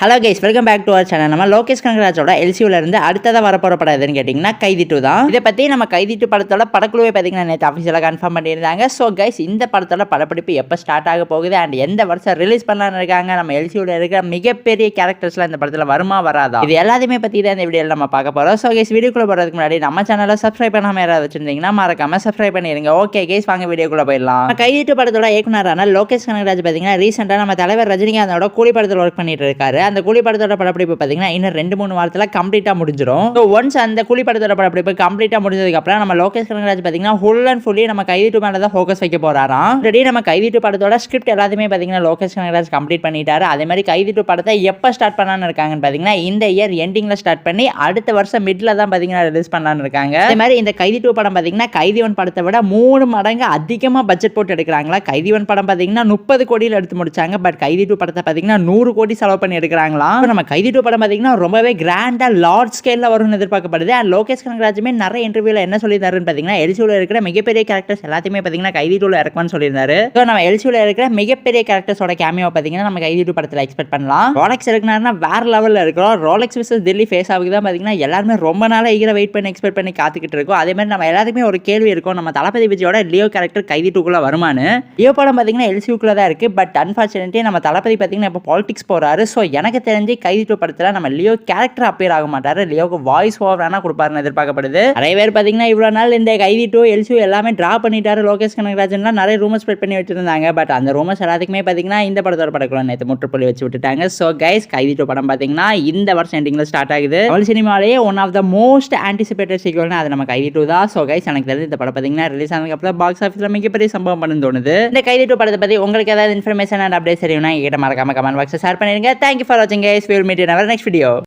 Hello guys, welcome back to our channel. நம்ம லோகேஷ் கனகராஜோட எல்சியூல இருந்து அடுத்ததாக வரப்போற படம் எதுன்னு கேட்டிங்கன்னா கைதி 2 தான். இதை பற்றி நம்ம கைதி 2 படத்தோட படக்குழுவை பார்த்தீங்கன்னா நேற்று அஃபிஷியலாக கன்ஃபார்ம் பண்ணியிருந்தாங்க. ஸோ கைஸ், இந்த படத்தோட படப்பிடிப்பு எப்போ ஸ்டார்ட் ஆக போகுது அண்ட் எந்த வருஷம் ரிலீஸ் பண்ணலான்னு இருக்காங்க, நம்ம எல்சியூல இருக்கிற மிகப்பெரிய கேரக்டர்ஸ்லாம் இந்த படத்தில் வருமா வராதா, இது எல்லாத்தையுமே பற்றி தான் இந்த வீடியோவில் நம்ம பார்க்க போகிறோம். ஸோ கைஸ், வீடியோக்குள்ள போகிறதுக்கு முன்னாடி நம்ம சேனலை சப்ஸ்கிரைப் பண்ணாமல் யாராவது வச்சிருந்தீங்கன்னா மறக்காம சப்ஸ்கிரைப் பண்ணிடுங்க. ஓகே கைஸ், வாங்க வீடியோக்குள்ள போயிடலாம். கைதி 2 படத்தோட இயக்குனரான லோகேஷ் கனகராஜ் பார்த்தீங்கன்னா ரீசெண்டாக நம்ம தலைவர் ரஜினிகாந்தோட கூலி படத்தில் ஒர்க் பண்ணிட்டு இருக்காரு. அந்த கூலி படத்தோட படப்பிடிப்பு பார்த்தீங்கன்னா இன்னும் 2-3 வாரத்தில் கம்ப்ளீட்டாக முடிஞ்சிடும். ஸோ ஒன்ஸ் அந்த கூலி படத்தோட படப்பிடிப்பு கம்ப்ளீட்டாக முடிஞ்சதுக்கப்புறம் நம்ம லோகேஷ் கனகராஜ் பார்த்தீங்கன்னா ஃபுல் அண்ட் ஃபுல்லி நம்ம கைதி 2 மேலே தான் ஃபோக்கஸ் வைக்க போறாராம். ஆல்ரெடி நம்ம கைதி 2 படத்தோட ஸ்கிரிப்ட் எல்லாத்தையுமே பார்த்தீங்கன்னா லோகேஷ் கனகராஜ் கம்ப்ளீட் பண்ணிட்டாரு. அதே மாதிரி கைதி 2 படத்தை எப்போ ஸ்டார்ட் பண்ணலான்னு இருக்காங்கன்னு பார்த்தீங்கன்னா இந்த இயர் எண்டிங்கில் ஸ்டார்ட் பண்ணி அடுத்த வருஷம் மிட்ல தான் பார்த்தீங்கன்னா ரிலீஸ் பண்ணலான்னு இருக்காங்க. அதே மாதிரி இந்த கைதி 2 படம் பார்த்தீங்கன்னா கைதி 1 படத்தை விட 3 மடங்கு அதிகமாக பட்ஜெட் போட்டு எடுக்கிறாங்களா. கைதி 1 படம் பார்த்தீங்கன்னா 30 கோடியில் எடுத்து முடிச்சாங்க. பட் கைதி 2 படத்தை பார்த்தீங்கன்னா 100 கோடி செலவு பண்ணி எடுக்கிறாங்களா. நம்ம கைதி 2 படம் பார்த்தீங்கன்னா ரொம்பவே கிராண்டா லார்ஜ் ஸ்கேல்ல வரும்னு எதிர்பார்க்கப்படுது. அண்ட் லோகேஷ் கனகராஜுமே நிறைய இன்டர்வியூல என்ன சொல்லியிருந்தாருன்னு பார்த்தீங்கன்னா எல்சியூல இருக்கிற மிகப்பெரிய கேரக்டர்ஸ் எல்லாத்தையுமே பார்த்தீங்கன்னா கைதி 2ல இறக்குவான்னு சொல்லியிருந்தாரு. ஸோ நம்ம எல்சியூல இருக்கிற மிகப்பெரிய கேரக்டர்ஸோட கேமியோ பார்த்தீங்கன்னா நம்ம கைதி 2 படத்தில் எக்ஸ்பெக்ட் பண்ணலாம். ரோலெக்ஸ் இருக்குன்னா வேற லெவலில் இருக்கிறோம். ரோலெக்ஸ் விசஸ் டெல்லி ஃபேஸ் ஆகுது தான் பார்த்தீங்கன்னா எல்லாருமே ரொம்ப நாளாக ஈகர வெயிட் பண்ணி எக்ஸ்பெக்ட் பண்ணி காத்துக்கிட்டு இருக்கோம். அதே மாதிரி நம்ம எல்லாத்துக்குமே ஒரு கேள்வி இருக்கும், நம்ம தளபதி விஜயோட லியோ கேரக்டர் கைதி 2க்குள்ள வருமானு. லியோ படம் பார்த்தீங்கன்னா எல்சியூக்குள்ள தான் இருக்கு. பட் அன்பார்ச்சுனேட்லி நம்ம தளபதி பார்த்தீங்கன்னா இப்போ பாலிடிக்ஸ் போறாரு. ஸோ எனக்கு தெரிஞ்சு கைதி 2 படத்தில் நம்ம லியோ கேரக்டர் அப்பியர் ஆக மாட்டாரு. லியோக்கு வாய்ஸ் ஓவர் வேணா கொடுப்பாருன்னு எதிர்பார்க்கப்படுது. நிறைய பேர் பார்த்தீங்கன்னா இவ்வளோ நாள் இந்த கைதி 2 எல்சியூ எல்லாமே டிராப் பண்ணிட்டாரு லோகேஷ் கனகராஜன்லாம் நிறைய ரூமர்ஸ் ஸ்ப்ரெட் பண்ணி வச்சிருந்தாங்க. பட் அந்த ரூமர்ஸ் எல்லாத்துக்குமே பார்த்தீங்கன்னா இந்த படத்தோட படக்குள்ள நேற்று முற்றுப்புள்ளி வச்சு விட்டுட்டாங்க. ஸோ கைஸ், கைதி 2 படம் பார்த்தீங்கன்னா இந்த வருஷம் எண்டிங்கில் ஸ்டார்ட் ஆகுது. தமிழ் சினிமாலேயே one of the most anticipated சீக்வல்னா அது நம்ம கைதி 2 தான். ஸோ கைஸ், எனக்கு தெரிஞ்சு இந்த படம் பார்த்தீங்கன்னா ரிலீஸ் ஆனதுக்கப்புறம் பாக்ஸ் ஆஃபீஸில் மிகப்பெரிய சம்பவம் பண்ணு தோணுது. இந்த கைதி 2 படத்தை பற்றி உங்களுக்கு ஏதாவது இன்ஃபர்மேஷன் அண்ட் அப்டேட் தெரியும்னா என்கிட்ட மறக்காம கமெண்ட் பாக்ஸில் ஷேர் பண்ணிடுங்க. தேங்க்யூ ஃபார் வாட்சிங் guys. We will meet in our next video.